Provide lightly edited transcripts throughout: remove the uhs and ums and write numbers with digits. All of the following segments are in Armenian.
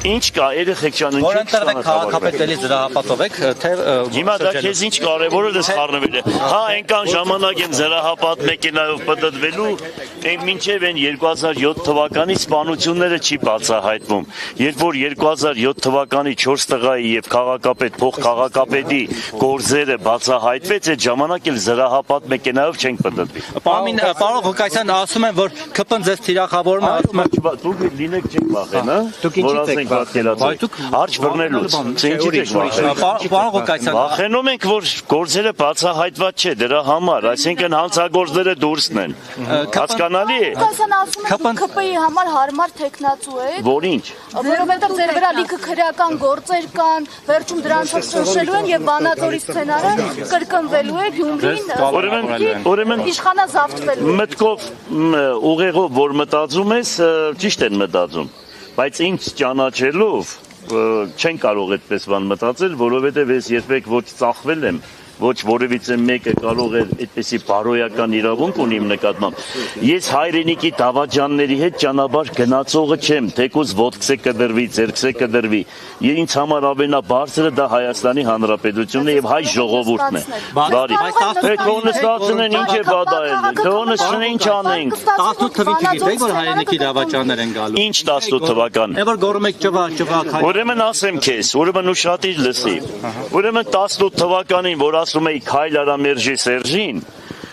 Ինչ կա, երեխեք ջան, ինչ Որընտրվեք քաղաքապետելի զրահապատով եք, թե հիմա դա քեզ ինչ կարևորը դες խառնվել է։ Հա, այնքան ժամանակ եմ զրահապատ մեքենայով պատդվելու, մինչև այն 2007 թվականի սպանությունները չի բացահայտվում։ Երբ որ 2007 թվականի 4 տղայի եւ քաղաքապետ, փոխքաղաքապետի գործերը բացահայտվեց, այդ ժամանակ էլ զրահապատ մեքենայով չենք պատդվի։ Պարոն Ղուկասյան, ասում են, որ ԿՊ-ն ձեզ թիրախավորում է, ասում են, դուք լինեք չեք վախեն, հա։ Դուք ինչի՞ց եք վախենում։ Հարց բռնելուց։ Ինչի՞ց եք վախենում։ Պարոն Ղուկասյան, վախենում ենք, որ գործերը բացահայտված չէ դրա համար, այսինքն հանցագործները դուրսն են։ Հասկանալի է։ Ղուկասյան ասում է ԿՊ-ի համար հարմար տեխնացու է։ Որինչ։ Որովհետև ձեր վրա լիքը քրեական գործեր կան, վերջում դրանցով շնշելու են եւ Վանաձորի սցենարը կրկնվելու է Գյումրին։ Ուրեմն իշխանազավթվելու։ մտքով ուղեղով որ մտածում ես, ճիշտ են մտածում, բայց ինձ ճանաչելով չեն կարող այդպես բան մտածել, որովհետև ես երբեք ոչ ծախվել եմ, ոչ որևիցե մեկը կարող է այդպեսի բարոյական իրավունք ունի իմ նկատմամբ։ Ես հայրենիքի դավաճանների հետ ճանապարհ գնացողը չեմ, թեկուզ ոտքսե կդրվի, ձեռքսե կդրվի։ Ինձ համար ամենաբարձրը դա Հայաստանի Հանրապետությունն է եւ հայ ժողովուրդն է։ Բարի։ Կոնստացիան ինչ է բադայել։ Կոնստացիան ինչ անենք։ 18 թվին չգիտեք, որ հայրենիքի դավաճաններ են գալու։ Ինչ 18 թվական։ Որ գոռում եք ճվա։ Ուրեմն ասեմ քեզ, ուրեմն ուշադիր լսի։ Ուրեմն 18 թվականին, որ ասում էի քայլ արա Մերժի Սերժին,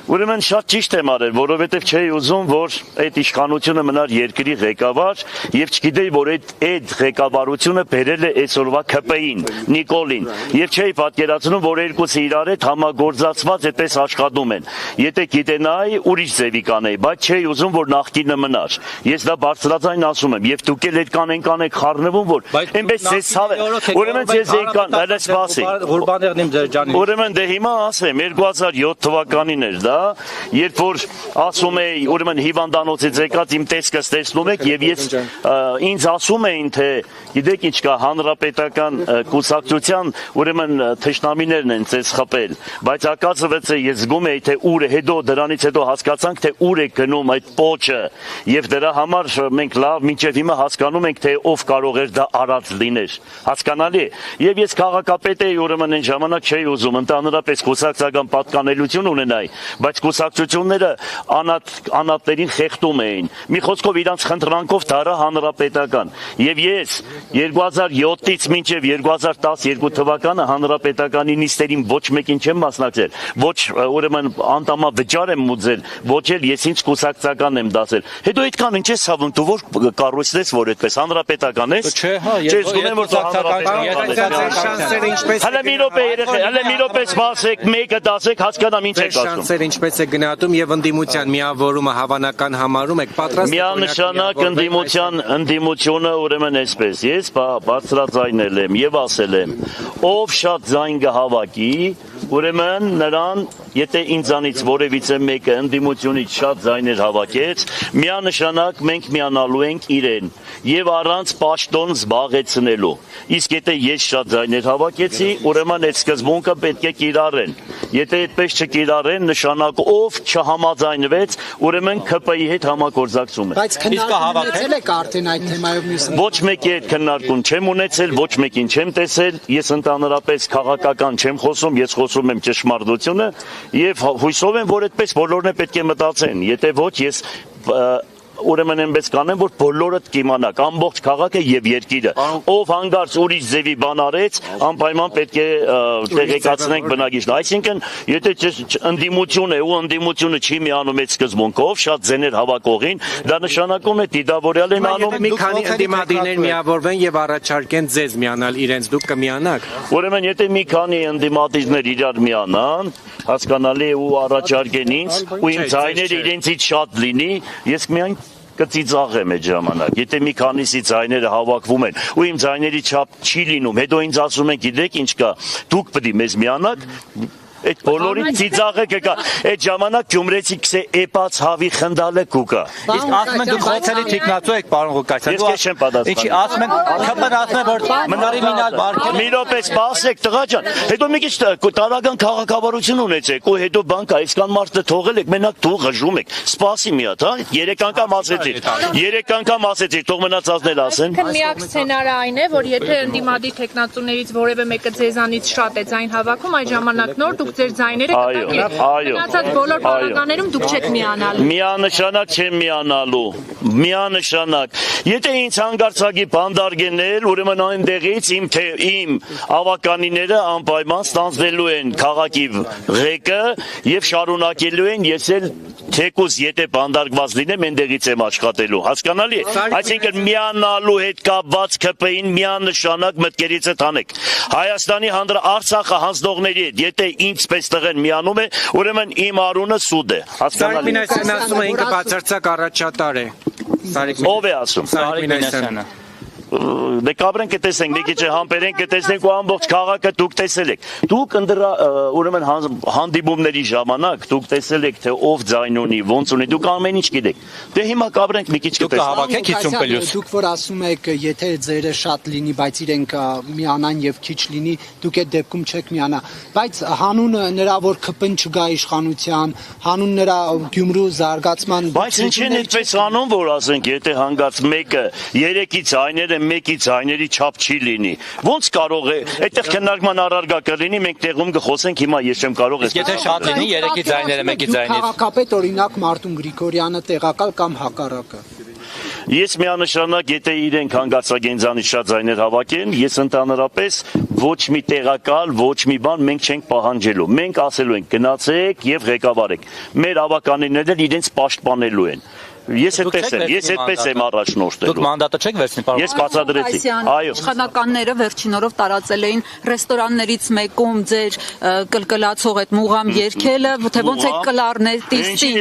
ուրեմն շատ ճիշտ եմ արել, որովհետև չէի ուզում, որ այդ իշխանությունը մնար երկրի ղեկավար եւ չգիտեի, որ այդ ղեկավարությունը բերել է այսօրվա ԿՊ-ին, Նիկոլին, եւ չէի պատկերացնում, որ երկուսը իրար հետ համագործակցված այդպես աշխատում են։ Եթե գիտենայի, ուրիշ ձևի կանեի, բայց չէի ուզում, որ նախկինը մնար։ Ես դա բարձրաձայն ասում եմ, եւ դուք էլ այդ կանեն խառնվում, որ այնպես ցես ցավ է։ Ուրեմն ես եկան, այլ սպասի։ Ղուրբաներն իմ ձեր ջանին։ Ուրեմն դե հիմա ասեմ 2007 թվականին էր դա, երբ որ ասում էի, ուրեմն հիվանդանոցից եկած իմ տեսքս տեսնում եք եւ ես ինձ ասում էին, թե գիտեք ինչ կա հանրապետական կուսակցության, ուրեմն թշնամիներն են ցես խփել, բայց ակածվեց է ես զգում էի, թե ուր է, հետո դրանից հետո հասկացանք, թե ուր է գնում այդ պոչը եւ դրա համար մենք լավ մինչեւ հիմա հասկանում ենք, թե ով կարող էր դա արած լիներ, հասկանալի է։ Եվ ես քաղաքապետ էի, ուրեմն այն ժամանակ չէի ուզում ընդհանրապես կուսակցական պատկանելություն ունենայի, բայց կուսակցությունները անատներին խեղդում էին։ Մի խոսքով իրանց խնդրանքով դարա հանրապետական։ Եվ ես 2007-ից մինչև 2012 թվականը հանրապետականի նիստերին ոչ մեկին չեմ մասնակցել, ոչ ուրեմն անդամավճար եմ մուծել, ոչ էլ ես ինձ կուսակցական եմ դասել։ Հետո այդքան ինչ ես ցավում, դու որ կառույցնես, որ այդպես հանրապետական ես։ Չէ, հա, ես զգում եմ, որ հանրապետական ես։ Հələ մի րոպե երեխա, հələ մի րոպե սպասեք, մեկը դասեք, հասկանամ ինչ եք ասում։ Ինչպես է գնահատում եւ ընդդիմության միավորումը հավանական համարում եք պատրաստ միանշանակ ընդդիմությունը ուրեմն այսպես ես բարձրաձայնել եմ եւ ասել եմ ով շատ ձայն կհավաքի ուրեմն նրան եթե ինձանից որևիցե մեկը ընդդիմությունից շատ ձայներ հավաքեց միանշանակ մենք միանալու ենք իրեն եւ առանց պաշտոն զբաղեցնելու իսկ եթե ես շատ ձայներ հավաքեցի ուրեմն այդ սկզբունքը պետք է կիրառեն եթե այդպես չկիրառեն նշանակ ով չհամաձայնվեց, ուրեմն ԿՊ-ի հետ համագործակցում է։ Բայց քննարկել եք արդեն այդ թեմայով մյուսը։ Ոչ մեկի հետ քննարկում չեմ ունեցել, ոչ մեկին չեմ տեսել, ես ընդհանրապես քաղաքական չեմ խոսում, ես խոսում եմ ճշմարտությունը եւ հույսով եմ, որ այդպես բոլորն է պետք է մտածեն։ Եթե ոչ, ես ուրեմն այնպես կանեմ, որ բոլորդ կիմանաք, ամբողջ քաղաքը եւ երկիրը, ով հանգարց ուրիշ ձևի բան արեց, անպայման պետք է տեղեկացնենք բնակիչներին։ Այսինքն, եթե ընդդիմություն է ու ընդդիմությունը չի միանում այդ սկզբունքով, շատ ձեներ հավաքողին, դա նշանակում է դիտավորյալ են անում։ Մի քանի ընդդիմադիրներ միավորվեն եւ առաջարկեն ձեզ միանալ իրենց, դուք կմիանաք։ Ուրեմն, եթե մի քանի ընդդիմադիրներ իրար միանան, հասկանալի ու առաջարկեն ինձ, ու իմ ձայները իրենցից շատ լինի, ես միայն կծիծաղեմ այդ ժամանակ, եթե մի քանիսի ձայները հավաքվում են ու իմ ձայների չափ չի լինում, հետո ինձ ասում են գիտեք ինչ կա, դուք պետք է մեզ միանաք, Այդ բոլորի ծիծաղը կգա։ Այդ ժամանակ Գյումրեցիքս է էպած հավի խնդալը կուկա։ Իսկ ասում են դուք հոթելի թիկնածու եք, պարոն Ղուկասյան։ Ես քեզ չեմ պատասխանում։ Ինչի ասում են, ԿՊ-ն ասում է, որ մնարիմինալ բարգել։ Մի րոպե սպասեք, տղա ջան։ Հետո մի քիչ տարական քաղաքավարություն ունեցեք, ու հետո բանկա այսքան մարդը թողել եք, մենակ դու ղժում եք։ Սպասի մի հատ, հա։ 3 անգամ ասեցի։ 3 անգամ ասեցի, թող մնացածն էլ ասեն։ Միակ սցենարը այն է, որ եթե ընդդիմադիր տեխնացուներից որևէ մեկը ձեզանից շատ է ձայն հավաքում, այդ ժամանակ նոր դուք ձեր ձայները կտակեք։ Մնացած բոլոր բանականերում դուք չեք միանալու։ Միանշանակ չեմ միանալու։ Միանշանակ։ Եթե ինձ հանգարցակի բանդարգենել, ուրեմն այնտեղից իմ ավականիները անպայման ստանձնելու են քաղաքի ղեկը եւ շարունակելու են ես էլ թեկուզ եթե բանդարգված լինեմ այնտեղից եմ աշխատելու հասկանալի է այսինքն միանալու հետ կապված ԿՊ-ին միանշանակ մտքերից է տանեք Հայաստանի Արցախը հանձնողների հետ եթե ինձպես տղեն միանում է ուրեմն իմ արունը սուդ է Սարիկ հասկանալի Մինասյանն ասում է ինքը բացարձակ առաջատար է ով է ասում Սարիկ Մինասյանը Դե կաբրեն կտեսենք, մի քիչ համբերենք կտեսենք ու ամբողջ քաղաքը դուք տեսել եք։ Դուք ընդրա ուրեմն հանդիպումների ժամանակ դուք տեսել եք թե ով ձայն ունի, ոնց ունի, դուք ամեն ինչ գիտեք։ Դե հիմա կաբրենք մի քիչ Դուք հավաքեք 50 պլյուս։ Դուք որ ասում եք, եթե ձերը շատ լինի, բայց իրենք միանան եւ քիչ լինի, դուք այդ դեպքում չեք միանա։ Բայց հանուն նրա որ ԿՊ-ն չգա իշխանության, հանուն նրա Գյումրու զարգացման Բայց ինչ են այդպես անում, որ ասենք, եթե հանգած մեկը 3-ից այները մեկի ձայների չափ չի լինի։ Ոնց կարող է, այդտեղ քննարկման առարգա կլինի, մենք տեղում կխոսենք, հիմա ես չեմ կարող Իսկ եթե շատ լինի 3-ի ձայները մեկի ձայնից։ Քաղաքապետ օրինակ Մարտուն Գրիգորյանը տեղակալ կամ հակառակը։ Ես միանշանակ, եթե իրենք հանգարցագենձանից շատ ձայներ հավաքեն, ես ընդհանրապես ոչ մի տեղակալ, ոչ մի բան մենք չենք պահանջելու։ Մենք ասելու ենք գնացեք եւ ղեկավարեք։ Մեր ավականիներն իրենց պաշտպանելու են։ Ես այդպես եմ առաջնորդելու։ Դուք մանդատը չեք վերցնի, պարոն։ Ես բացատրեցի։ Այո։ Իշխանականները վերջին օրով տարածել էին ռեստորաններից մեկում ձեր կլկլացող այդ մուղամ երգելը, թե ոնց է կլարնետիստին։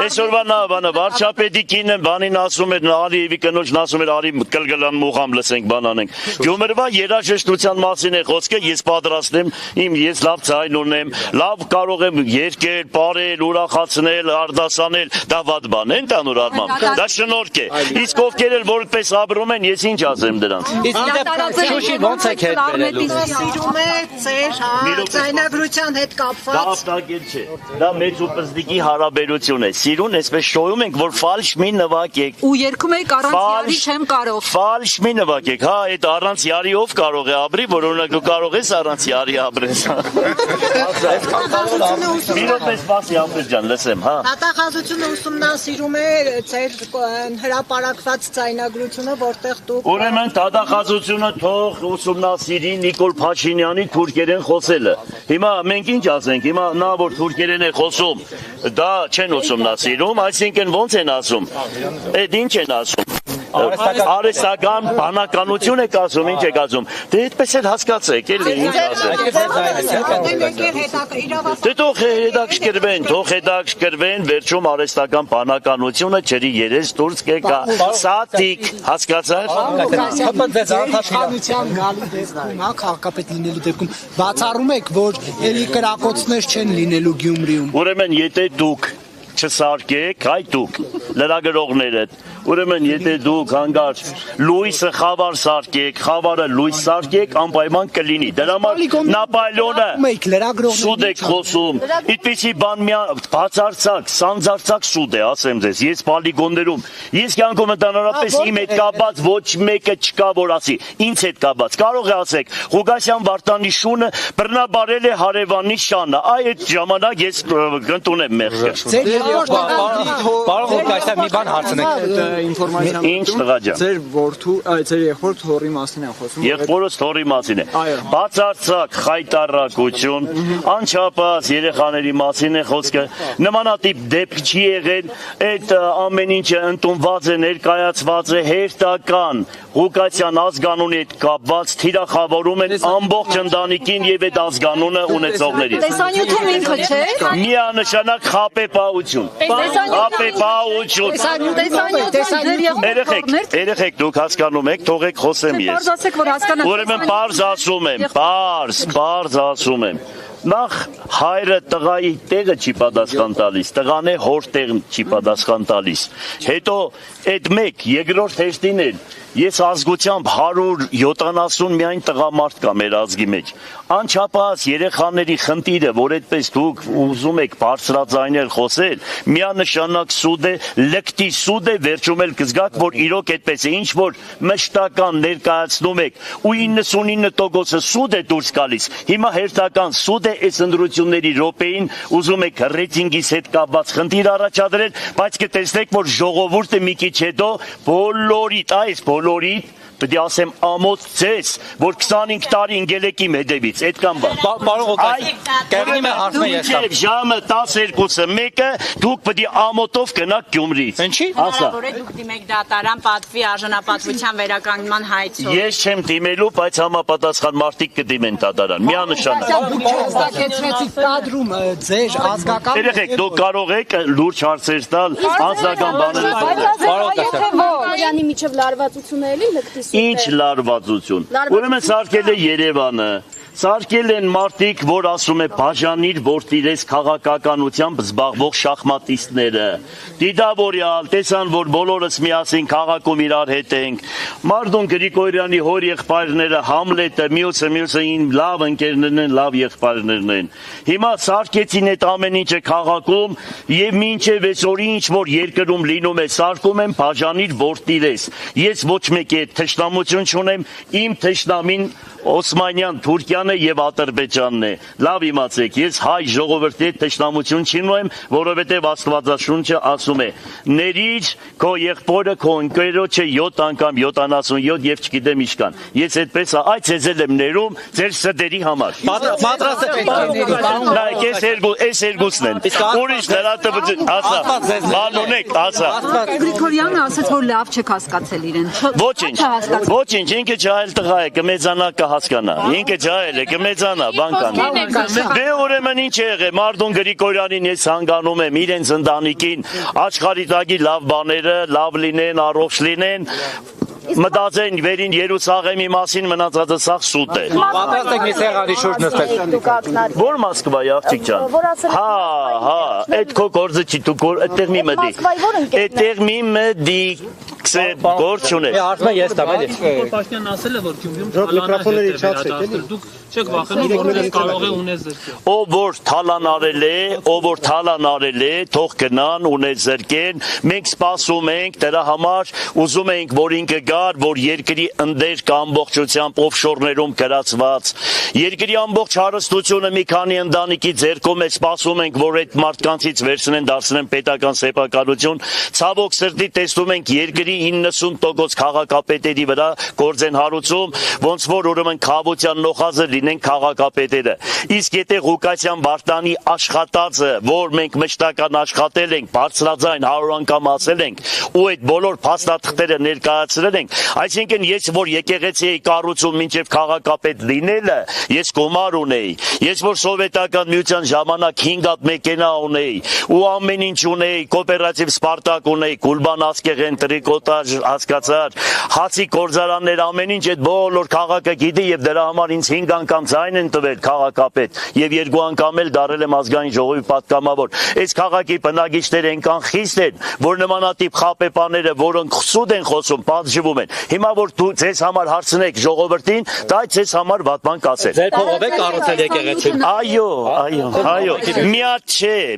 Այսօրվա նա բանը վարչապետի կինը բանին ասում էր, Ալիևի կնոջն ասում էր, արի կլկլան մուղամ լսենք, բան անենք։ Գյումրվա երաժշտության մասին է խոսքը, ես պատրաստ եմ, ես լավ ձայն ունեմ, լավ կարող եմ երգել, պարել, ուրախացնել, արտասանել, դա վատ բան է։ Տանուր արմամբ, դա շնորհք է, իսկ ովքեր էլ որպես ապրում են, ես ինչ ասեմ դրանց։ Շուշի ոնց եք հետ բերելու։ Սիրում է ծեր ձայնագրության հետ կապված։ Դա ապտակել չէ, դա մեծ ու պզդիկի հարաբերություն է, սիրուն այսպես շոյում ենք, որ ֆալշ մի նվագեք։ Ու երգում եք առանց յարի չեմ կարող։ Ֆալշ մի նվագեք, հա, այդ առանց յարի ով կարող է ապրի, որ օրինակ դու կարող ես առանց յարի ապրես։ Մի րոպե սպասի Ամբես ջան, լսեմ, հա։ Դատախազությունը ուսումնասիրում է ձեր հրապարակված ձայնագրությունը, որտեղ դուք Ուրեմն դատախազությունը թող ուսումնասիրի Նիկոլ Փաշինյանի թուրքերեն խոսելը։ Հիմա մենք ինչ ասենք, հիմա նա որ թուրքերեն է խոսում, դա չեն ուսումնասիրում, այսինքն ոնց են ասում։ Այդ ինչ են ասում։ Արհեստական բանականություն եք ասում, ինչ եք ասում։ Դե այդպես էլ հասկացեք, էլի ինչ ասեմ։ Դե թող հետաքրքրվեն, վերջում արհեստական բանականությունը ջրի երես դուրս կեկա։ Սատիկ, հասկացար։ Իշխանության գալու դեպքում, հա, քաղաքապետ լինելու դեպքում բացառում եք, որ էլի կրակոցներ չեն լինելու Գյումրիում։ Ուրեմն եթե դուք չսարկեք, հայ դուք լրագրողները Ուրեմն եթե դուք հանգարց լույսը խավար սարքեք, խավարը լույս սարքեք, անպայման կլինի։ Դրա համար Նապոլեոնը սուդ եք խոսում։ Այդպիսի բան բացարձակ, սանձարձակ սուդ է, ասեմ ձեզ։ Ես պոլիգոններում, ես կյանքում ընդհանրապես իմ հետ կապված ոչ մեկը չկա, որ ասի, ինձ հետ կապված։ Կարող է ասեք, Ղուկասյան Վարդանի շունը բռնաբարել է հարևանի շանը։ Այդ ժամանակ ես կընդունեմ մեղքը։ Պարոն Ղուկասյան, մի բան հարցնեք։ Ինչ տղա ջան։ Ձեր որդու, ձեր եղբոր թորի մասին են խոսում։ Եղբորս թորի մասին է։ Բացարձակ խայտարակություն, անչափահաս երեխաների մասին է խոսքը։ Նմանատիպ դեպք չի եղել, այդ ամեն ինչը ընդունված է, ներկայացված է հերթական Ղուկասյան ազգանունի հետ կապված թիրախավորում են ամբողջ ընտանիքին եւ այդ ազգանունը ունեցողներին։ Տեսանյութում ինքը չէ։ Միանշանակ խապեպահություն։ Երեխեք դուք հասկանում եք, թողեք խոսեմ ես։ Ուրեմն պարզ ասում եմ, պարզ ասում եմ, Նախ հայրը տղայի տեղը չի պատասխան տալիս, տղան է հոր տեղը չի պատասխան տալիս։ Հետո այդ մեկ երկրորդ հերթին էլ ես ազգությամբ 170 միայն տղամարդ կա մեր ազգի մեջ։ Անչափահաս երեխաների խնդիրը, որ այդպես դուք ուզում եք բարձրաձայնել խոսել, միանշանակ սուտ է, լկտի սուտ է, վերջում էլ կզգաք, որ իրոք այդպես է, ինչ որ մշտական ներկայացնում եք, ու 99%-ը սուտ է դուրս գալիս։ Հիմա հերթական սուտ է այս ընդրությունների րոպեին, ուզում եք ռեյտինգից հետ կապված խնդիր առաջադրել, բայց կտեսնեք, որ ժողովուրդը մի քիչ հետո բոլորիդ, այս բոլորիդ պետք է ասեմ ամոթ ձեզ, որ 25 տարի ինգելեկի մեդևից, այդքան բան։ Պարոն Ղուկասյան, կերնի մե հարցը ես տամ։ Ժամը 12-ը 1-ը դուք պետք է ամոթով գնաք Գյումրից։ Ինչի՞։ Հնարավոր է դուք դիմեք դատարան պատվի արժանապատվության վերականգնման հայցով։ Ես չեմ դիմելու, բայց համապատասխան մարդիկ կդիմեն դատարան։ Միանշանակ։ Հստակեցրեցիք կադրում ձեր ազգական Երեխեք, դուք կարող եք լուրջ հարցեր տալ, անձնական Արյանի միջև լարվածություն է էլի լկտի Ինչ լարվածություն։ Ուրեմն սարքել է Երևանը, սարքել են մարդիկ, որ ասում է բաժանիր որդիրես քաղաքականությամբ զբաղվող շախմատիստները։ Դիդավորյալ, տեսան, որ բոլորս միասին քաղաքում իրար հետ ենք։ Մարդուն Գրիգորյանի հոր եղբայրները, Համլետը, մյուսը լավ ընկերներն են, լավ եղբայրներն են։ Հիմա սարքեցին այդ ամեն ինչը քաղաքում եւ մինչեւ այսօր ինչ որ երկրում լինում է, սարքում են բաժանիր որդիրես։ Ես ոչ մեկի հետ թշնամություն չունեմ, իմ թշնամին Օսմանյան, Թուրքիան եւ Ադրբեջանն է։ Լավ իմացեք, ես հայ ժողովրդի հետ թշնամություն չունեմ, որովհետեւ Աստվածաշունչը ասում է. «Ներիր քո եղբորը, քո ընկերոջը 7 անգամ 77 եւ չգիտեմ ինչքան»։ Ես այդպես այ ցեզել եմ ներում ձեր սդերի համար։ Պատրաստ եք Նայեք, այս երկուսն են։ Ուրիշ լրատվություն, ասա։ Բանունեք, ասա։ Գրիգորյանը ասաց, որ լավ չեք հասկացել իրեն։ Ոչինչ, ինքը ջահել տղա է, կմեծանա կհասկանա։ Ինքը ջահել է, կմեծանա, բան կանա։ Դե ուրեմն ինչ է եղել, Մարդուն Գրիգորյանին ես հանգանում եմ իրենց ընտանիքին աշխարհի տակի լավ բաները, լավ լինեն, առողջ լինեն։ Մտածեն վերին Երուսաղեմի մասին մնացածը սաղ սուտ է։ Պատրաստ եք մի սեղանի շուրջ նստել։ Որ Մոսկվայի աղջիկ ջան։ Հա, այդ քո գործը չի դու այդտեղ մի մտի։ Այդտեղ մի մտի քսե գործ ունի։ Հարցը ես տամ էլի։ Պաշտյանն ասել է, որ Գյումրիում թալանարել է վերադարձել։ Դուք չեք վախենում, որ կարող է ունես զրկել։ Ով որ թալանարել է, թող գնան ունես զրկեն։ Մենք սպասում ենք դրա համար, ուզում ենք, որ ինքը գար, որ երկրի ընդեր կա ամբողջությամբ օֆշորներում գրացված։ Երկրի ամբողջ հարստությունը մի քանի ընտանիքի ձեռքում է, սպասում ենք, որ այդ մարդկանցից վերցնեն, դարձնեն պետական սեփականություն։ Ցավոք սրտի տեսնում ենք երկրի 90% քաղաքապետերի վրա գործ են հարուցում, ոնց որ ուրեմն խավության նոխազը լինեն քաղաքապետերը։ Իսկ եթե Ղուկասյան Վարդանի աշխատածը, որ մենք մշտական աշխատել ենք, բարձրաձայն 100 անգամ ասել ենք, ու այդ բոլոր փաստաթղթերը ներկայացրել ենք, այսինքն ես որ եկեղեցի էի կառուցում մինչև քաղաքապետ լինելը, ես գումար ունեի։ Ես որ սովետական միության ժամանակ 5 հատ մեքենա ունեի, ու ամեն ինչ ունեի, կոոպերատիվ Սպարտակ ունեի, Գուլբան Ասկեղեն, տրիկոտաժ, հասկացար, հացի գործարաններ, ամեն ինչ այդ բոլոր քաղաքը գիտի եւ դրա համար ինձ 5 անգամ ձայն են տվել քաղաքապետ եւ 2 անգամ էլ դարել եմ ազգային ժողովի պատգամավոր։ Այս քաղաքի բնակիչները այնքան խիստ են, որ նմանատիպ խապեպաները, որոնք սուտ են խոսում, պատժվում են։ Հիմա որ դու ձեզ համար հարցնեք ժողովրդին, դա ձեզ համար վատ բան կասեն։ Ձեր փողով եք կառուցել եկեղեցին։ Այո,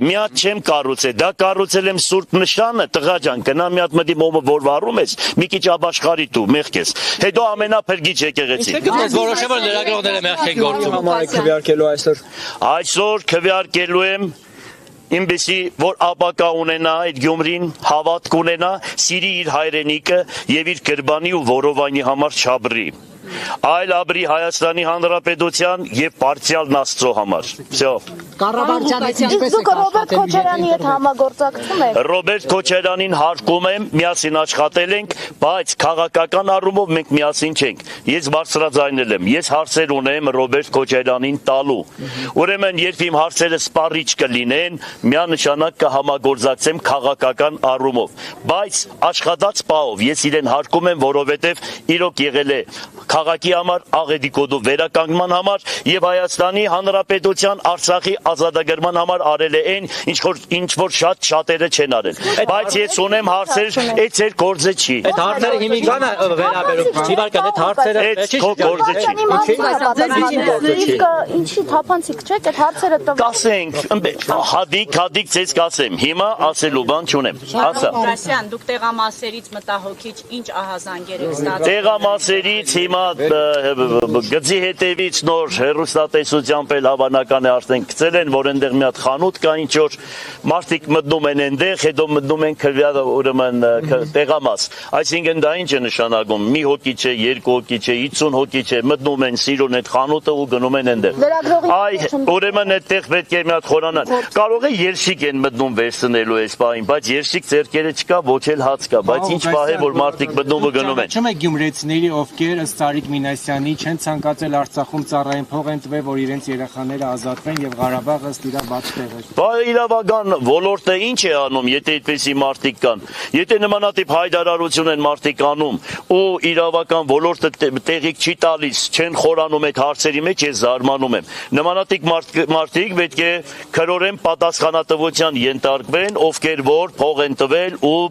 միատ չեմ կառուցել, դա կառուցել եմ Սուրբ Նշանը, տղա ջան, գնա մի հատ մտի մոմը որ վառում ես, մի քիչ աբաշխարի դու, մեղք ես։ Հետո ամենափրկիչ եկեղեցի։ Ես որոշեմ, որ լրագրողները մեղք են գործում։ Քվեարկելու այսօր։ Այսօր քվեարկելու եմ Իմբեսի որ ապակա ունենա այդ Գյումրին, հավատք ունենա, սիրի իր հայրենիքը եւ իր գրբանի ու որովայնի համար չաբրի։ Այլ աբրի Հայաստանի Հանրապետության եւ Պարտիալ Աստծո համար։ Всё։ Կառավարությանից ինչպես Դուք Ռոբերտ Քոչարյանի հետ համագործակցում եք։ Ռոբերտ Քոչարյանին հարկում եմ, միասին աշխատել ենք, բայց քաղաքական առումով մենք միասին չենք։ Ես բարձրաձայնել եմ, ես հարցեր ունեմ Ռոբերտ Քոչարյանին տալու։ Ուրեմն, երբ իմ հարցերը սպառիչ կլինեն, միանշանակ կհամագործակցեմ քաղաքական առումով։ Բայց աշխատած պահով ես իրեն հարկում եմ, որովհետև իրոք եղել է քաղաքի համար, աղետիկոդու վերականգնման համար եւ Հայաստանի Հանրապետության Արցախի ազատագրման համար արել է այն, ինչ որ շատերը չեն արել։ Բայց ես ունեմ հարցեր, այդ ձեր գործը չի։ Այդ հարցերը հիմիկանը վերաբերում, Սիվարկան, այդ հարցերը այդ քո գործը չի։ Ինչի թափանցիկ չեք, այդ հարցերը տվեք։ Կասենք, հադիկ ձեզ կասեմ, հիմա ասելու բան չունեմ։ Ասա։ Ռասյան, դուք տեղամասերից մտահոգիչ ինչ ահազանգեր եք ստացել։ Տեղամասերից հիմա գծի հետևից նոր հեռուստատեսությամբ էլ հավանական է արդեն գցել են, որ այնտեղ մի հատ խանութ կա, ինչ որ մարդիկ մտնում են այնտեղ, հետո մտնում են ուրեմն տեղամաս։ Այսինքն դա ինչ է նշանակում։ Մի հոգի չէ, երկու հոգի չէ, 50 հոգի չէ, մտնում են սիրուն այդ խանութը ու գնում են այնտեղ։ Այ ուրեմն այդտեղ պետք է մի հատ խորանալ։ Կարող է երշիկ են մտնում վերցնելու այս պահին, բայց երշիկ ձեռքերը չկա, ոչ էլ հաց կա, բայց ինչ պահ է որ մարդիկ մտնում ու գնում են։ Չեմ եք գյումրեցիների, ովքեր ըստ Սարիկ Մինասյանի չեն ցանկացել Արցախում ծառայեն փող են տվել, որ իրենց երեխաները ազատվեն եւ Ղարաբաղը ըստ իրա բաց տեղ է։ Բա իրավական ոլորտը ինչ է անում, եթե այդպեսի մարդիկ կան։ Եթե նմանատիպ հայտարարություն են մարդիկ անում ու իրավական ոլորտը տեղիք չի տալիս, չեն խորանում այդ հարցերի մեջ, ես զարմանում եմ։ Նմանատիպ մարդիկ պետք է քրորեն պատասխանատվության ենթարկվեն, ովքեր որ փող են տվել ու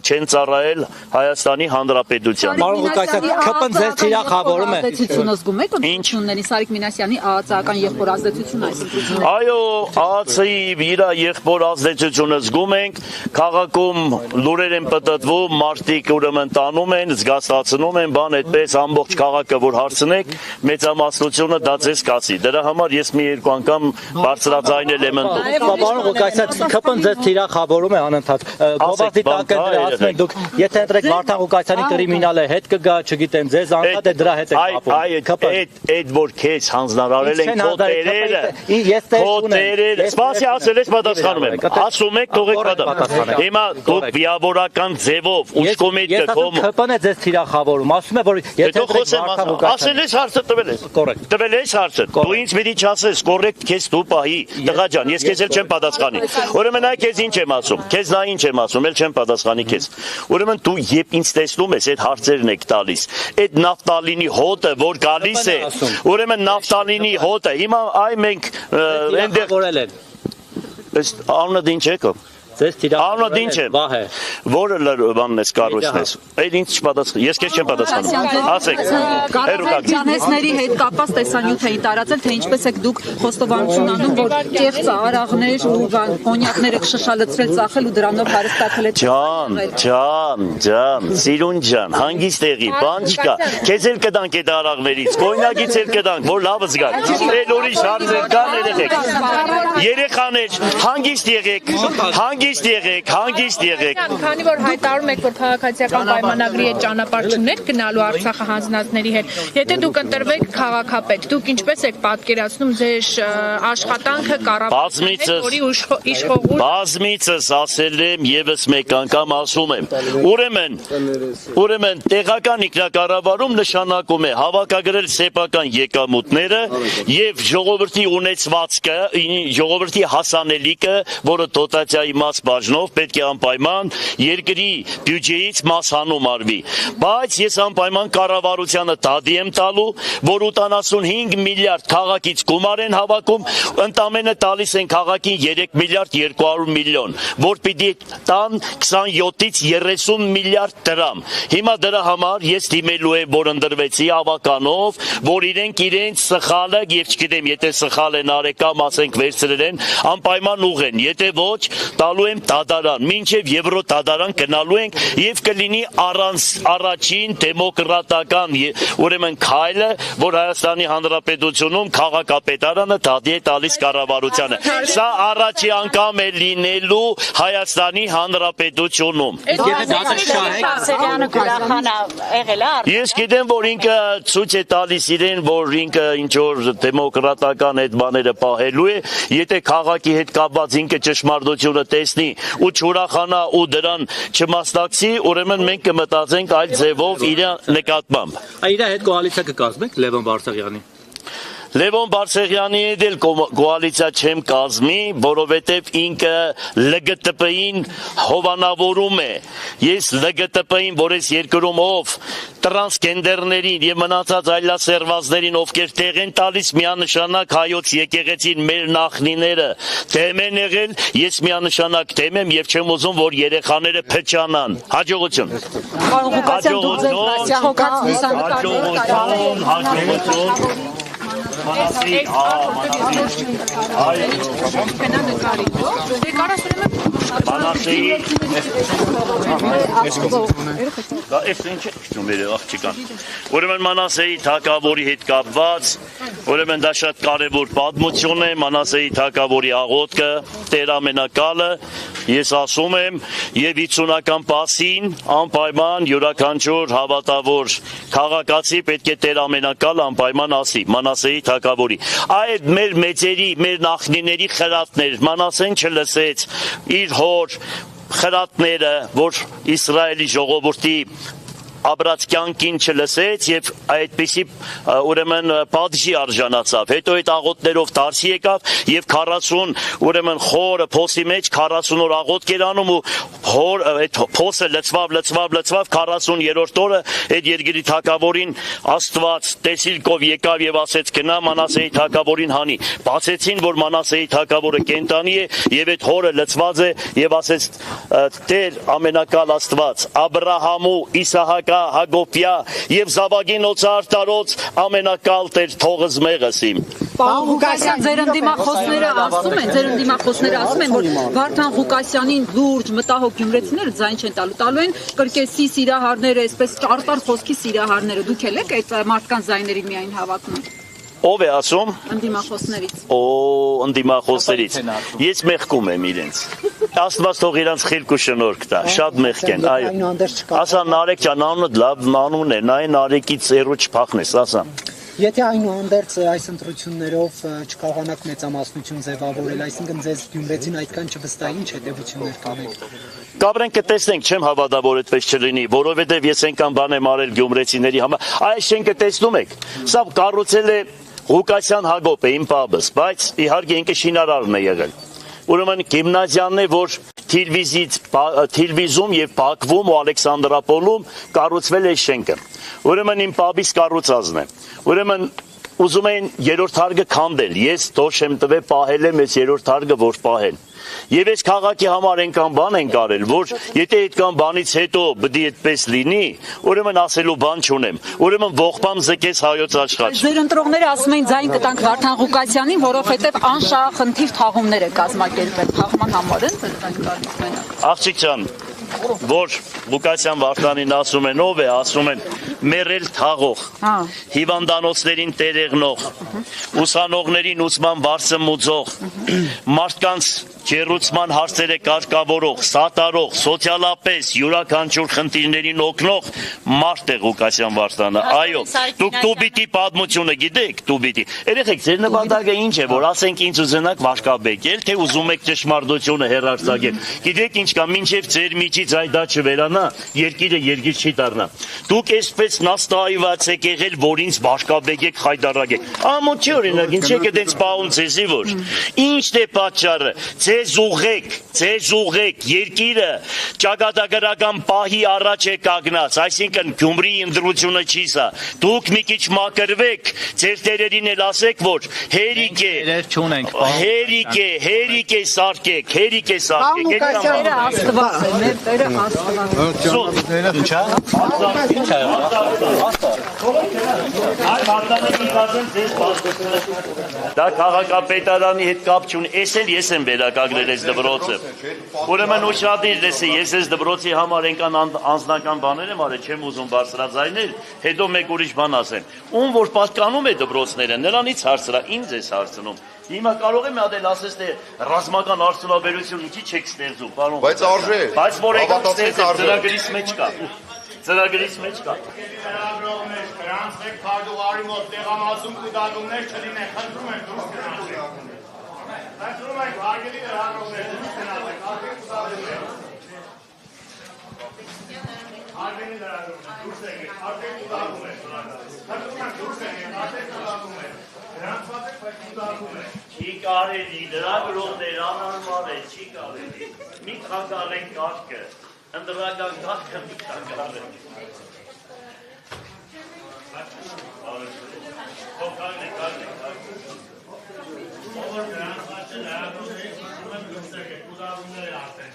չեն ծառայել Հայաստանի Հանրապետության։ Պարոն Ղուկասյան, ԿՊ-ն ձեզ թիրախավորում է։ Ազդեցությունը զգում եք ընտրությունների Սարիկ Մինասյանի ԱԱԾ-ական եղբոր ազդեցությունը այս ընտրությունների։ Այո, ԱԱԾ-ի իր եղբոր ազդեցությունը զգում ենք, քաղաքում լուրեր են պտտվում, մարդիկ ուրեմն տանում են, զգաստացնում են, բան այդպես ամբողջ քաղաքը որ հարցնեք, մեծամասնությունը դա ձեզ կասի։ Դրա համար ես մի երկու անգամ բարձրաձայնել եմ ընդունում։ Պարոն Ղուկասյան, ԿՊ-ն ձեզ թիրախավորում է անընդհատ։ Գովազդի տակ ասում եք դուք, եթե ընտրեք Վարդան Ղուկասյանի կրիմինալը հետ կգա, չգիտեմ, ձեզ անդադ է դրա հետ է կապում։ Այդ որ քեզ հանձնարարել են քո տերերը, սպասի ասել ես պատասխանում եմ։ Ասում եք թողեք պատասխանել։ Հիմա դուք վիավորական ձևով ուշկոմիտը կոմ։ ԿՊ-ն է ձեզ թիրախավորում, ասում է որ եթե Վարդան Ղուկասյան ասել ես հարցը տվել ես։ Կորեկտ։ Տվել ես հարցը։ Դու ինձ մի չասես, կորեկտ քեզ դու պահի, տղա ջան, ես քեզ էլ չեմ պատասխանի։ Ուրեմն այ քեզ ինչ եմ ասում։ Քեզ նա ինչ եմ ասում, էլ չեմ պատասխանի քեզ։ Ուրեմն դու երբ ինձ տեսնում ես, այդ հարցերն եք տալիս։ Այդ նավտալինի հոտը, որ գալիս է, ուրեմն նավտալինի հոտը, հիմա այ մենք այնտեղ ըստ անունը ինչ եք։ Ձեզ Անունը ինչ է։ Վահե։ Որը բանն ես կառույցն ես։ Այդ ինձ չպատասխան։ Ես քեզ չեմ պատասխանում։ Ասեք։ Կառավարությունների հետ կապված տեսանյութ էին տարածել, թե ինչպես եք դուք խոստովանություն անում, որ կեղծ արաղներ ու կոնյակներ եք շշալցրել, ծախել ու դրանով հարստացել եք։ Ջան, սիրուն ջան, հանգիստ եղի, բան չկա։ Քեզ էլ կտանք այդ արաղներից, կոնյակից էլ կտանք, որ լավը զգաք։ Էլ ուրիշ հարցեր կան երեխեք։ Երեխաներ, հանգիստ եղեք։ Քանի որ հայտարարում եք, որ քաղաքացիական պայմանագրի հետ ճանապարհ չունեք գնալու Արցախը հանձնածների հետ, եթե դուք ընտրվեք քաղաքապետ, դուք ինչպես եք պատկերացնում ձեր աշխատանքը կառավարությունների իշխողու։ Բազմիցս ասել եմ, եւս մեկ անգամ ասում եմ։ Ուրեմն տեղական ինքնակառավարում նշանակում է հավաքագրել սեփական եկամուտները եւ ժողովրդի ունեցվածքը, ժողովրդի հասանելիքը, որը դոտացիայի մաս բաժնով պետք է անպայման երկրի բյուջեից մաս հանում արվի, բայց ես անպայման կառավարությանը դադի եմ տալու, որ 85 միլիարդ քաղաքից գումար են հավաքում, ընդամենը տալիս են քաղաքին 3 միլիարդ 200 միլիոն, որ պիտի տան 27-ից 30 միլիարդ դրամ։ Հիմա դրա համար ես դիմելու եմ, որ ընդրվեցի ավականով, որ իրենց սխալը, եւ չգիտեմ, եթե սխալ են արել կամ ասենք վերցրել են, անպայման ուղեն, եթե ոչ տալու եմ դատարան, մինչև Եվրոդատարան գնալու ենք եւ կլինի առաջին դեմոկրատական ուրեմն քայլը, որ Հայաստանի Հանրապետությունում քաղաքապետարանը դադի է տալիս կառավարությանը։ Սա առաջի անգամ է լինելու Հայաստանի Հանրապետությունում։ Ես գիտեմ, որ ինքը ցույց է տալիս իրեն, որ ինքը ինչ որ դեմոկրատական այդ բաները պահելու է, եթե քաղաքի հետ կապված ինքը ճշմարտությունը տեսնի ու չուրախանա ու դրան չմասնակցի, ուրեմն մենք կմտածենք այլ ձևով իր նկատմամբ։ Իր հետ կոալիցիա կկազմեք Լևոն Բարսեղյանի։ Լևոն Բարսեղյանի հետ էլ կոալիցիա չեմ կազմի, որովհետև ինքը ԼԳՏԲ-ին հովանավորում է։ Ես ԼԳՏԲ-ին, որ ես երկրում ով տրանսգենդերներին եւ մնացած այլասերվածներին, ովքեր տեղ են տալիս, միանշանակ հայոց եկեղեցին մեր նախնիները դեմ են եղել, ես միանշանակ դեմ եմ եւ չեմ ուզում, որ երեխաները փչանան։ Հաջողություն։ Հաջողություն։ Ուրեմն Մանասեի թագավորի հետ կապված, ուրեմն դա շատ կարևոր պատմություն է, Մանասեի թագավորի աղոթքը, Տեր ամենակալը, ես ասում եմ, եւ 50-ական պասին անպայման յուրաքանչյուր հավատավոր քաղաքացի պետք է Տեր ամենակալը անպայման ասի, Մանասեի թագավորի։ Այդ մեր մեծերի, մեր նախնիների խրատներ, Մանասեն չլսեց իր հոր խրատները, որ Իսրայելի ժողովրդի ապրած կյանքին չլսեց եւ այդպիսի ուրեմն պատժի արժանացավ։ Հետո այդ աղոթներով դարսի եկավ եւ 40 ուրեմն խորը փոսի մեջ 40 օր աղոթք էր անում ու հոր այդ փոսը լցվավ 40-րդ օրը այդ երկրի թագավորին Աստված տեսիլքով եկավ եւ ասեց գնա Մանասեի թագավորին հանի։ Բացեցին, որ Մանասեի թագավորը կենտանի է եւ այդ հորը լցված է եւ ասեց Տեր ամենակալ Աստված Աբրահամու Իսահակ Հակոբյա եւ Զավագին օծարտարոց ամենակալ Տեր թողս մեղս իմ։ Պարոն Ղուկասյան, ձեր ընդդիմախոսները ասում են, որ Վարդան Ղուկասյանին լուրջ մտահոգ գյումրեցիները ձայն չեն տալու են կրկեսի սիրահարները, այսպես ճարտար խոսքի սիրահարները։ Դուք եք այդ մարդկանց ձայներին միայն հավատում։ Ով է ասում։ Ընդդիմախոսներից։ Ընդդիմախոսներից։ Ես մեղքում եմ իրենց։ Աստված թող իրանց խելք ու շնորհք տա, շատ մեղք են, այո։ Ասա Նարեկ ջան, անունը լավ անուն է, նայ Նարեկից երու չփախնես, ասա։ Եթե այնուհանդերձ այս ընտրություններով չկարողանաք մեծամասնություն ձևավորել, այսինքն ձեզ Գյումրեցին այդքան չվստահի, ինչ հետևություններ կանեք։ Կապրենք կտեսնենք, չեմ հավատա, որ այդպես չլինի, որովհետև ես այնքան բան եմ արել գյումրեցիների համար։ Այս շենքը տեսնում եք, սա կառուցել է Ղուկասյան Հակոբը, իմ պապս, բայց իհարկե ինքը շինարարն է եղել։ Ուրեմն գիմնազիան է, որ Թիլվիզում եւ Բաքվում ու Ալեքսանդրապոլում կառուցվել է շենքը։ Ուրեմն իմ պապիս կառուցածն է։ Ուրեմն ուզում են երրորդ հարկը քանդել։ Ես դոշ եմ տվել, պահել եմ այս երրորդ հարկը, որ պահեն։ Եվ այս քաղաքի համար այնքան բան են կարել, որ եթե այդքան բանից հետո բդի այդպես լինի, ուրեմն ասելու բան չունեմ։ Ուրեմն ողբամ զկես հայոց աշխարհ։ Ձեր ընտրողները ասում են ձայն կտանք Վարդան Ղուկասյանին, որովհետև անշահախնդիր թաղումներ է կազմակերպել թաղման համար են ձայն գալիս մենակ։ Աղջիկ ջան, որ Ղուկասյան Վարդանին ասում են, ով է, ասում են մերել թաղող, հիվանդանոցներին տերեղնող, ուսանողներին ուսման բարձր մուծող, մարդկանց ջերուցման հարցերը կարգավորող, սատարող, սոցիալապես յուրաքանչյուր խնդիրներին օգնող մարդ է Ղուկասյան Վարդանը։ Այո, դուք պիտի պատմությունը գիտեք, դուք պիտի։ Երեխեք, ձեր նպատակը ինչ է, որ ասենք ինձ ուզենաք վարկաբեկել, թե ուզում եք ճշմարտությունը հեռարձակել։ Գիտեք ինչ կա, մինչև ձեր միջից այդ դա չվերանա, երկիրը երկիր չի դառնա։ Դուք այսպես նաստայված եք եղել, որ ինձ վարկաբեկեք, խայտարակեք։ Ամոթ չի օրինակ, ինչ եք այդպես պահում ձեզի որ։ Ինչն է պատճառը։ Ձեզ ուղեք, երկիրը ճակատագրական պահի առաջ է կանգնած, այսինքն Գյումրիի ընտրությունը չի սա։ Դուք մի քիչ մակրվեք, ձեր տերերին էլ ասեք, որ հերիք է սարքեք, Դա քաղաքապետարանի հետ կապ չունի, ես եմ վերականգնել այս դպրոցը։ Ուրեմն ուշադիր լսի, ես այս դպրոցի համար այնքան անձնական բաներ եմ արել, չեմ ուզում բարձրաձայնել, հետո մեկ ուրիշ բան ասեմ։ Ում որ պատկանում է դպրոցները, նրանից հարցրա, ինձ ես հարցնում։ Հիմա կարող եմ ադել ասես թե ռազմական արդյունաբերություն ինչի չեք ստեղծում, պարոն։ Բայց արժե։ Բայց որ եկան ստեղծել ծրագրից մեջ կա։ Ծրագրից մեջ կա։ Ծրագրողներ, դրանց հետ քարտուղարի մոտ տեղամասում կուտակումներ չլինեն, խնդրում եմ դուրս գնացեք։ Այսօր մենք հարգելի լրագրողներ դուրս գնացեք, արդեն կուսակցում եք։ Հարգելի լրագրողներ դուրս եկեք, արդեն կուսակցում եք։ Խնդրում եմ դուրս եկեք, արդեն կուսակցում եք։ Գրանցված եք, բայց կուսակցում եք։ Չի կարելի, լրագրողներ անարմար է, չի կարելի։ Մի խանգարեք կարգը, ընդրական կարգը մի խանգարեք։ Ով գրանցված է լրագրողների խնդրում եմ դուրս եկեք, կուսակցումներ արդեն։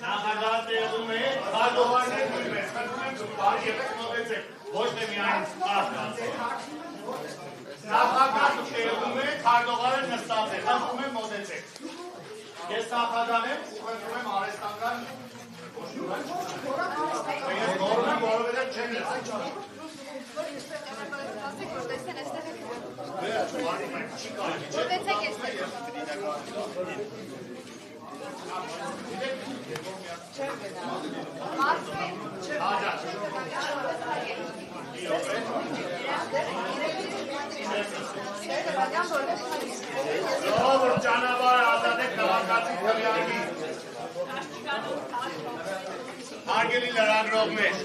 Նախագահատեղում է, հարգողարներ նույն ես, խնդրում եմ դուք բարի եղեք մոտեցեք, ոչ թե միայն ասացեք։ Նախագահատեղում է, հարգողարներ նստած է, խնդրում եմ մոտեցեք։ Ես նախագահ եմ ու խնդրում եմ արեստանքան ես գորում եմ, որովհետև չեմ լսել։ Ժողովուրդ ճանապարհը ազատեք քաղաքացի քվեարկի։ Հարգելի լրագրողներ։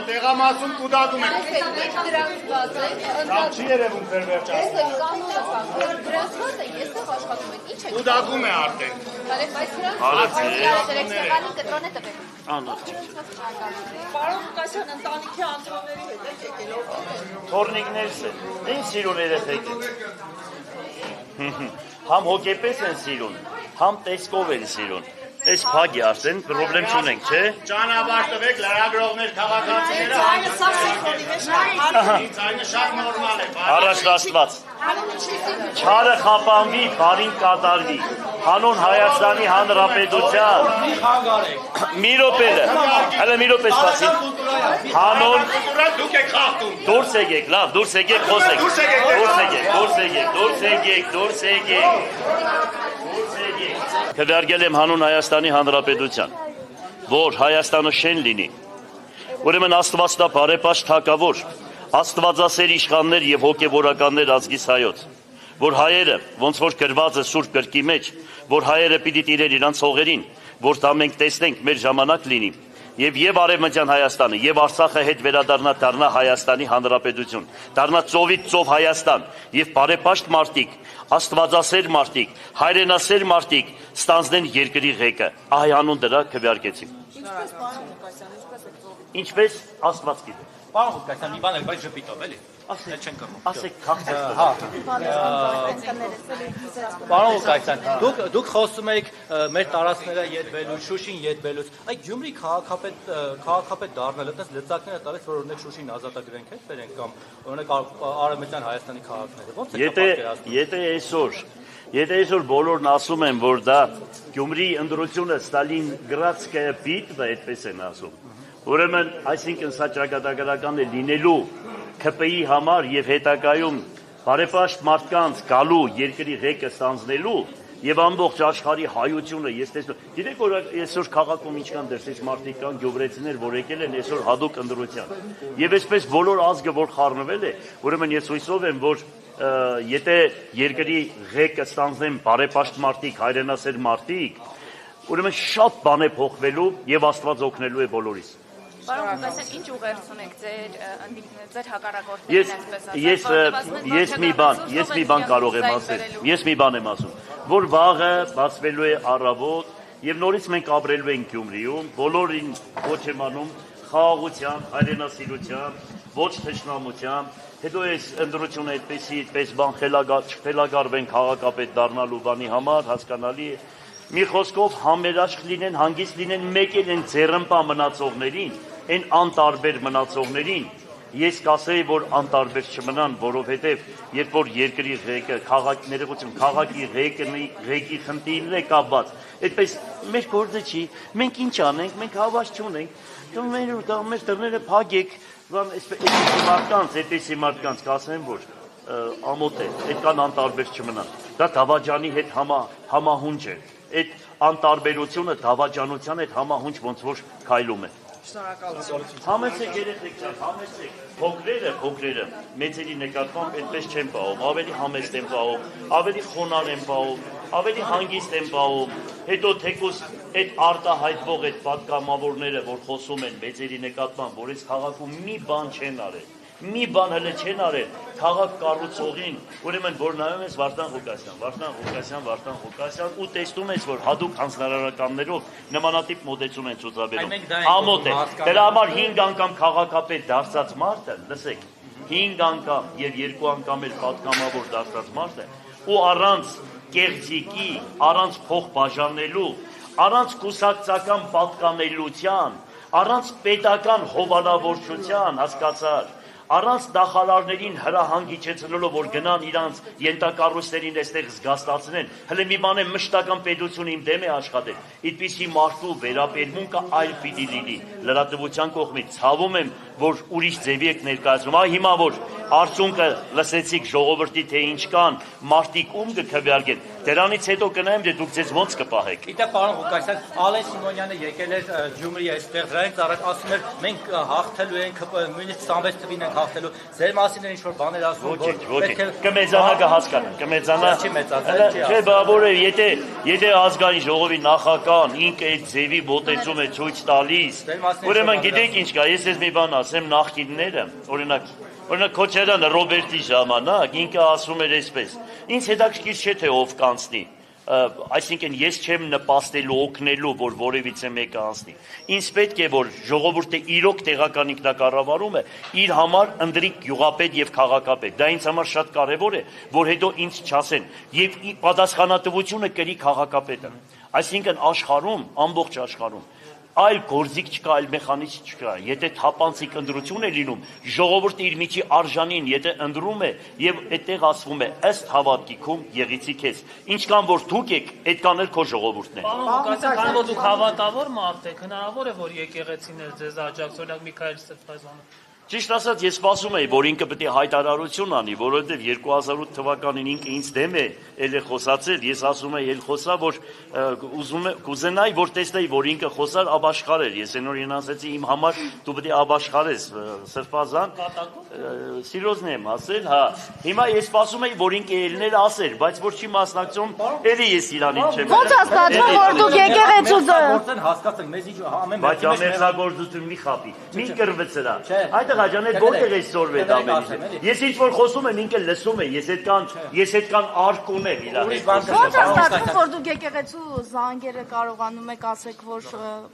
Տեղամասում կուտակում եք։ Լավ չի երևում ձեր վերջացնում։ Կուտակում է արդեն։ Պարոն Ղուկասյան, ընտանիքի անդամների հետ եք եկել, ով է։ Թորնիկներս են, են սիրուն երեխեք են։ Համ հոգեպես են սիրուն, համ տեսքով են սիրուն։ Այս փագի արդեն պրոբլեմ չունենք, չէ։ Ճանապարհ տվեք լրագրողներ քաղաքացիները։ Ձայնը շատ նորմալ է։ Առաջնացված։ Չարը խապանվի, բարին կատարվի։ Հանուն Հայաստանի Հանրապետության։ Մի րոպե, հələ մի րոպե սպասի։ Հանուն դուք եք խախտում։ Դուրս եկեք, լավ, դուրս եկեք, խոսեք։ Դուրս եկեք։ Քվեարկել եմ հանուն Հայաստանի Հանրապետության, որ Հայաստանը շեն լինի, ուրեմն Աստվածտա բարեպաշտ թագավոր, աստվածասեր իշխաններ եւ հոգեվորականներ ազգիս հայոց, որ հայերը, ոնց որ գրված է Սուրբ գրքի մեջ, որ հայերը պիտի տիրեր իրանց հողերին, որ դա մենք տեսնենք մեր ժամանակ լինի, եւ Արևմտյան Հայաստանը, եւ Արցախը հետ դառնա Հայաստանի Հանրապետություն, դառնա ծովից ծով Հայաստան, եւ բարեպաշտ մարդիկ, աստվածասեր մարդիկ, հայրենասեր մարդիկ ստանձնեն երկրի ղեկը, այ անուն դրա քվեարկեցին։ Ինչպես Աստված գիտի։ Պարոն Ղուկասյան, մի բան էլ, բայց ժպիտով էլի։ Ասեք քաղցած։ Պարոն Ղուկասյան, դուք խոսում եք մեր տարածքները յետվելու, Շուշին յետվելուց։ Այդ Գյումրի քաղաքապետ դառնելը, այդպես լծակները տալիս, որ օրինակ Շուշին ազատագրենք, հետ բերենք կամ օրինակ Արևմտյան Հայաստանի քաղաքները։ Ո՞նց է պատկերացնում։ Եթե այսօր բոլորն ասում են, որ դա Գյումրի ընդրությունը Ստալինգրադսկայա բիտվա, այդպես են ասում։ Ուրեմն, այսինքն սա ճակատագրական է լինելու ՔՊ-ի համար եւ հետագայում բարեպաշտ մարդկանց գալու երկրի ղեկը ստանձնելու եւ ամբողջ աշխարհի հայությունը ես տեսնում։ Գիտեք որ այսօր քաղաքում ինչքան դրսից մարդիկ կան գյումրեցիներ, որ եկել են այսօր հadoop ընդրության։ Եվ այսպես բոլոր ազգը որ խառնվել է, ուրեմն ես հույսով եմ, որ եթե երկրի ղեկը ստանձնեն բարեպաշտ մարդիկ, հայրենասեր մարդիկ, ուրեմն շատ բան է փոխվելու եւ Աստված օգնելու է բոլորիս։ Պարոն Ղուկասյան, ինչ ուղերձ ունեք ձեր հակառակորդներին այսպես ես մի բան կարող եմ ասել։ Ես մի բան եմ ասում, որ վաղը բացվելու է առավոտ եւ նորից մենք ապրելու ենք Գյումրիում, բոլորին ոչ եմ անում խաղաղությամբ, հայրենասիրությամբ, ոչ թշնամությամբ, հետո այս ընդրությունը այդպես բան խելագարվեն քաղաքապետ դառնալու բանի համար, հասկանալի է։ Մի խոսքով համերաշխ լինեն, հանգիստ լինեն, մեկ են ձեռնպա մնացողներին, այն անտարբեր մնացողներին, ես կասեի, որ անտարբեր չմնան, որովհետև երբ որ երկրի ղեկը, քաղաքի ղեկի խնդիրն է կապված, այդպես մեր գործը չի, մենք ինչ անենք, մենք հավաս չունենք, մեր դռները փակեք, այդպիսի մարդկանց կասեմ, որ ամոթ է, այդքան անտարբեր չմնան, դա դավաճանի հետ համահունչ է, այդ անտարբերությունը դավաճանության հետ համահունչ ոնց որ քայլում է։ Համեցեք երեխեք ջան, համեցեք, փոքրերը մեծերի նկատմամբ այդպես չեն պահում, ավելի համեստ են պահում, ավելի խոնար են պահում, ավելի հանգիստ են պահում, հետո թեկուզ այդ արտահայտվող այդ պատգամավորները, որ խոսում են մեծերի նկատմամբ, որ այս քաղաքում մի բան չեն արել, մի բան հələ չեն արել, քաղաք կառուցողին, ուրեմն որ նայում ես Վարդան Ղուկասյան ու տեսնում ես, որ հատուկ հանձնարարականներով նմանատիպ մոտեցում են ցուցաբերում, ամոթ է, դրա համար 5 անգամ քաղաքապետ դարձած մարդը, լսեք, 5 անգամ եւ 2 անգամ էլ պատգամավոր դարձած մարդը, ու առանց կեղծիկի, առանց փող բաժանելու, առանց կուսակցական պատկանելիության, առանց պետական հովանավորչության, հասկացար, առանց նախարարներին հրահանգիչեցնելով, որ գնան իրանց ենթակառույցներին այստեղ զգաստացնեն, հələ մի բան է մշտական պետությունը իմ դեմ է աշխատել, այդպիսի մարդու վերաբերմունքը այլ պիտի լինի, լրատվության կողմից, ցավում եմ, որ ուրիշ ձևի եք ներկայացնում, հիմա որ արդյունքը լսեցիք ժողովրդի թե ինչ կան, մարդիկ ում կքվեարկեն, դրանից հետո կնայեմ, թե դուք ձեզ ոնց կպահեք։ Գիտե պարոն Ղուկասյան, Ալեն Սիմոնյանը եկել էր Գյումրի այստեղ, դրանից առաջ ասում էր, մենք հաղթելու ենք, նույնիսկ 26 թվին ենք հաղթելու, ձեր մասին ինչ որ բաներ ասում, որ կմեծանա կհասկանա, կմեծանա, չէ, բավոր է, եթե ազգային ժողովի նախագահան ինքը այդ ձևի մոտեցում է ցույց տալիս, ուրեմն գիտեք ինչ կա, ես մի բան ասեմ, նախկինները, օրինակ Քոչարյանը Ռոբերտի ժամանակ ինքը ասում էր այսպես, ինձ հետաքրքիր չէ թե ով կանցնի, այսինքն ես չեմ նպաստելու օգնելու, որ որևիցե մեկը անցնի, ինձ պետք է որ ժողովուրդը իրոք տեղական ինքնակառավարումը իր համար ընտրի գյուղապետ եւ քաղաքապետ, դա ինձ համար շատ կարեւոր է, որ հետո ինձ չասեն եւ պատասխանատվությունը կրի քաղաքապետը, այսինքն աշխարհում, ամբողջ աշխարհում այլ գործիք չկա, այլ մեխանիզմ չկա, եթե թափանցիկ ընտրություն է լինում, ժողովուրդը իր միջի արժանին, եթե ընտրում է եւ այդտեղ ասվում է ըստ հավատքիքում եղիցի քեզ, ինչքան որ դուք եք, այդքան էլ քո ժողովուրդն է։ Պարոն Ղուկասյան, քանի որ դուք հավատավոր մարդ եք, հնարավոր է որ եկեղեցին էլ ձեզ աջակցի, օրինակ Միքայել Ստեփանյանը։ Ճիշտ ասած, ես սպասում էի, որ ինքը պետք է հայտարարություն անի, որովհետև 2008 թվականին ինքը ինձ դեմ է ել է խոսացել, ես ասում եմ ել խոսա, որ կուզենայի, որ տեսնեի, որ ինքը խոսար աբաշխար էր, ես այնօրին ասեցի իմ համար դու պետք է աբաշխար ես, Սրբազան, սիրոզն եմ ասել, հա, հիմա ես սպասում էի, որ ինքը ելներ ասեր, բայց որ չի մասնակցում, էլի ես իրանին չեմ։ Ո՞նց հասկացում, որ դուք եկեղեցու հասկացեք, մեզ ինչ ամեն բայց ամերձագործություն մի խապի, մի կրվցրա, այդտեղ աջանել որտեղ է սորվետ ամենից։ Ես ինչ որ խոսում եմ, ինքը լսում է, ես այդքան արկ ունեմ իր հետ։ Ո՞նց հասկացում, որ դուք եկեղեցու զանգերը կարողանում եք ասեք, որ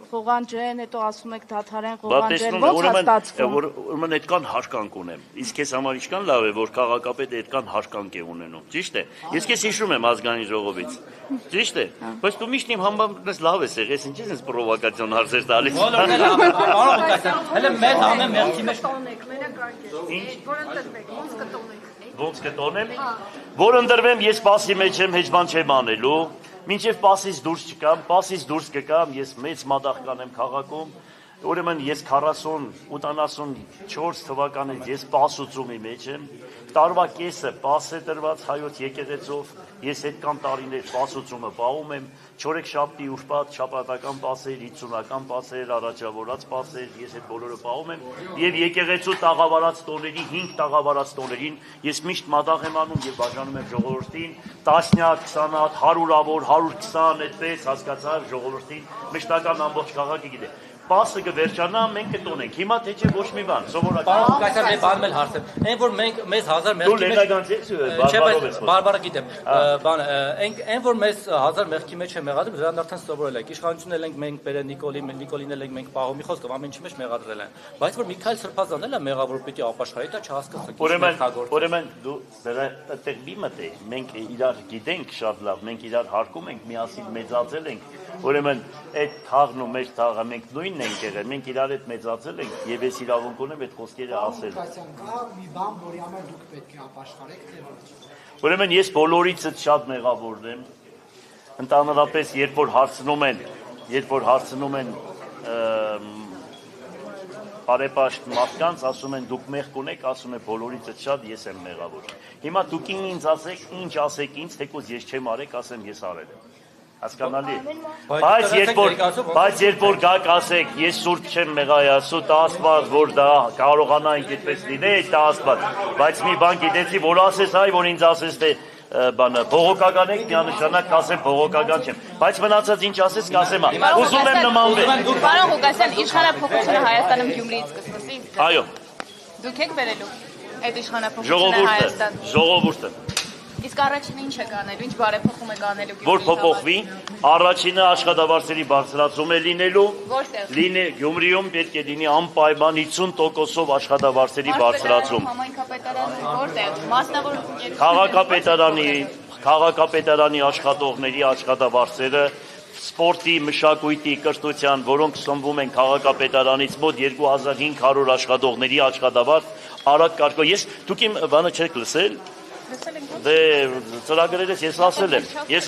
ղողանջեն, հետո ասում եք դադարեն ղողանջեն, ո՞նց հասկացում։ Ուրեմն այդքան հարկանք ունեմ։ Իսկ քեզ համար ինչքան լավ է, որ քաղաքապետը այդքան հարկանք է ունենում, ճիշտ է։ Ես քեզ հիշում եմ ազգային ժողովից։ Ճիշտ է։ Բայց դու միշտ իմ համար լավ ես եղել, ես ինչի՞ ես պրովոկացիոն հարցեր տալիս։ Պարոն Ղուկասյան, հələ մեծ ամեն մեղքի մեջ Ոնց կտոնեմ, որ ընտրվեմ, ես պասի մեջ եմ, հեչ բան չեմ անելու, մինչև պասից դուրս չկամ, պասից դուրս կգամ, ես մեծ մադախ կանեմ քաղաքում, ուրեմն ես 40-84 թվականից ես պասուցումի մեջ եմ, տարվա կեսը պաս է տրված հայոց եկեղեցով, ես այդքան տարիներ պասուցումը պահում եմ, չորեքշաբթի ուրբաթ շաբաթական պասեր, 50-ական պասեր, առաջավորած պասեր, ես այդ բոլորը պահում եմ եւ եկեղեցու տաղավարած տոների 5 տաղավարած տոներին ես միշտ մադաղ եմ անում եւ բաժանում եմ ժողովրդին 10-յակ, 20-հատ, 100-ավոր, 120 այդպես հասկացար ժողովրդին, մշտական ամբողջ քաղաքը գիտե Պասը կվերջանա, մենք կտոնենք, հիմա թե չէ ոչ մի բան, սովորական։ Պարոն Ղուկասյան, մի բան էլ հարցեմ, այն որ մենք մեզ 1000 մեղքի մեջ բարբարով գիտեմ, բան, այն որ մեզ 1000 մեղքի մեջ է մեղադրում, դրան արդեն սովորել ենք, իշխանությունն ենք մենք բերել Նիկոլին ենք մենք պահում, մի խոսքով ամեն ինչի մեջ մեղադրել են, բայց որ Միքայել Սրբազանն էլ է մեղավոր պիտի ապաշխարի, դա չհասկացանք։ Ուրեմն դու դրա այդտեղ մի մտե, մենք իրար գիտենք շատ լավ, մենք իրար հարգում ենք, միասին մեծացել ենք, ուրեմն այդ թաղն ու մեր թաղը մենք նույնն կողքինն ենք եղել, մենք իրար հետ մեծացել ենք եւ ես իրավունք ունեմ այդ խոսքերը ասել։ Կա մի բան, որի համար դուք պետք է ապաշխարեք, թե ոչ։ Ուրեմն ես բոլորիցս շատ մեղավորն եմ։ Ընդհանրապես երբ որ հարցնում են բարեպաշտ մարդկանց, ասում են դուք մեղք ունեք, ասում են բոլորիցս շատ ես եմ մեղավոր։ Հիմա դուք ինձ ասեք, ինչ ասեք ինձ, թեկուզ ես չեմ արեք, ասեմ ես արել եմ։ Հասկանալի է։ Բայց երբ որ գաք ասեք, ես սուրբ չեմ մեղայացու, դա Աստված, որ դա կարողանայինք այդպես լինել, դա Աստված։ Բայց մի բան գիտեցի, որ ասես այ, որ ինձ ասես թե բանը բողոքական եք, միանշանակ կասեմ բողոքական չեմ։ Բայց մնացած ինչ ասես կասեմ, ուզում եմ նմանվել։ Պարոն Ղուկասյան, իշխանափոխությունը Հայաստանում Գյումրիից կսկսի։ Այո։ Դուք եք վերելու այդ իշխանափոխությունը Հայաստան։ Ժողովուրդը։ Իսկ առաջինը ինչ եք անելու, ինչ բարեփոխում եք անելու Գյումրիի։ Որ փոփոխվի, առաջինը աշխատավարձերի բարձրացում է լինելու։ Որտեղ։ Գյումրիում պետք է լինի անպայման 50%-ով աշխատավարձերի բարձրացում։ Համայնքապետարանում որտեղ։ Քաղաքապետարանի աշխատողների աշխատավարձերը, սպորտի, մշակույթի, կրթության, որոնք սնվում են քաղաքապետարանից մոտ 2500 աշխատողների աշխատավարձ արագ կարգով։ Դուք իմ բանը չեք լսել։ Դե ծրագրերից ես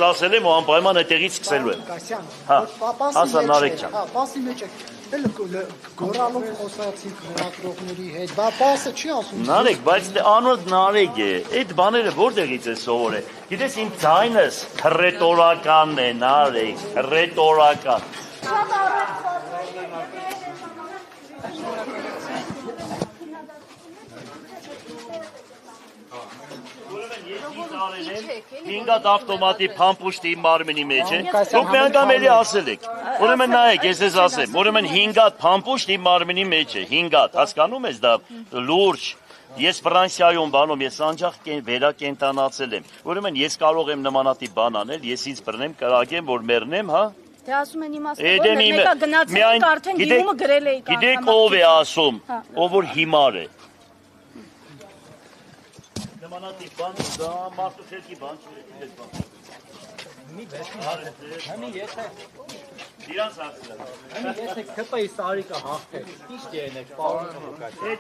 ասել եմ ու անպայման այդտեղից սկսելու եմ։ Ասա Նարեկ ջան։ Պասի մեջ եք գորալով խոսացիք լրագրողների հետ, բա պասը չի ասում։ Նարեկ, բայց անոտ Նարեկ է, այդ բաները որտեղից է սովորել։ Գիտես իմ ձայնս ռետորականն է, Նարեկ, ռետորական։ Հինգատ ավտոմատի փամփուշտ իմ մարմնի մեջ է։ Դուք մի անգամ էլի ասել եք։ Ուրեմն նայեք, ես ես ասեմ, ուրեմն 5 փամփուշտ իմ մարմնի մեջ է, 5, հասկանում ես դա լուրջ։ Ես Ֆրանսիայում բանում, ես անջախ վերակենդանացել եմ։ Ուրեմն ես կարող եմ նմանատիպ բան անել, ես ինձ բռնեմ, կրակեմ, որ մեռնեմ, հա։ Դե ասում են իմաստը, որ մեկը գնացել եք արդեն դիմումը գրել եք։ Գիտեք ով է ասում, ով որ հիմար է։ Նմանատիպ բան, դա մարդու խելքի բան չէ, այս բան։ Հանի եթե Իրանց ասել։ Հանի եթե ԿՊ-ի Սարիկը հաղթեր, ինչ դերնեք, պարոն Ղուկասյան։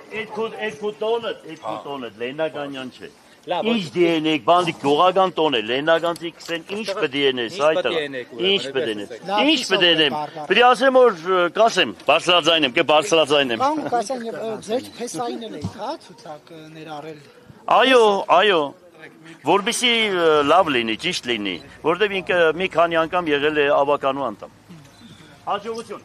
Այդ քուտոնը Լեննագանյան չէ։ Ինչ դիենեք, բանդի գողական տոն է, Լեննագանցի կսեն, ինչ պդիենես, այդտեղ։ Ինչ պդիենես։ Ինչ պդիենեմ։ Պիտի ասեմ, որ կասեմ, բարձրաձայն եմ, կբարձրաձայնեմ։ Պարոն Ղուկասյան, եւ ձեր փեսային էլ եք, հա, ցուցակ ներառել։ Այո, որպեսզի լավ լինի, ճիշտ լինի, որտեղ ինքը մի քանի անգամ եղել է ավականու անդամ։ Հաջողություն։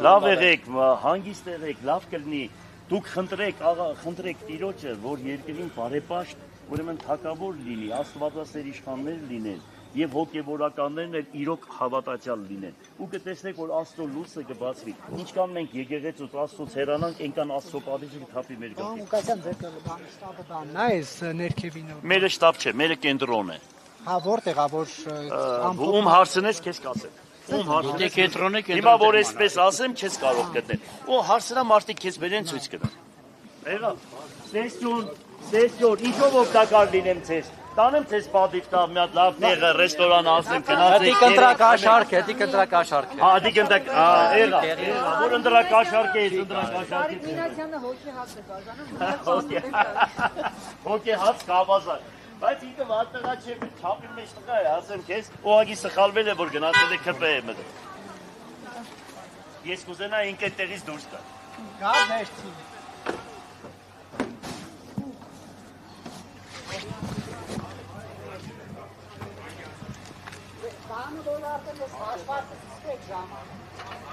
Լավ եղեք, հանգիստ եղեք, լավ կլինի։ Դուք խնդրեք Տիրոջը, որ երկրին բարեպաշտ, ուրեմն թակավոր լինի, աստվածասեր իշխաններ լինեն եւ հոգեվորականներն էլ իրոք հավատացյալ լինեն։ Ու կտեսնեք, որ Աստծո լույսը կբացվի։ Ինչքան մենք եկեղեցուց Աստծոց հեռանանք, այնքան Աստծո պատիժը կթափի մեր գլխին։ Ղուկասյան, ձեր շտաբը բանն է, այս ներքևին։ Մերը շտաբ չէ, մերը կենտրոն է։ Հա, որտեղ է, որ ում հարցնես, քեզ կասեմ։ Ում հարցնես։ Հիմա որ այսպես ասեմ, չես կարող գտնել։ Ու հարցնա մարդիկ քեզ բերեն ցույց կտան։ Եղավ։ Սեսյուն, ինչով օգտակար լինեմ ցես։ Տանեմ ցես պատիվ տա մի հատ լավ տեղը, ռեստորան ասեմ, գնացեք։ Դի կընտրակաշարք է, դի կընտրակաշարք է։ Հա, դի կընտրակ, եղավ, որ ընտրակաշարք է, ընտրակաշարք է։ Մինասյանը հոգի հաց է բաժանում։ Հոգի հաց կավազակ։ Բայց ինքը վատ տղա չէ, չափի մեջ տղա է, ասեմ քեզ, ուղղակի սխալվել է, որ գնացել է ԿՊ-ը։ Ես կուզենա ինքը տեղից դուրս գա։ Գա ներսի։ Բանը դոլարը ես հաշվարկը ցույց ժամանակ։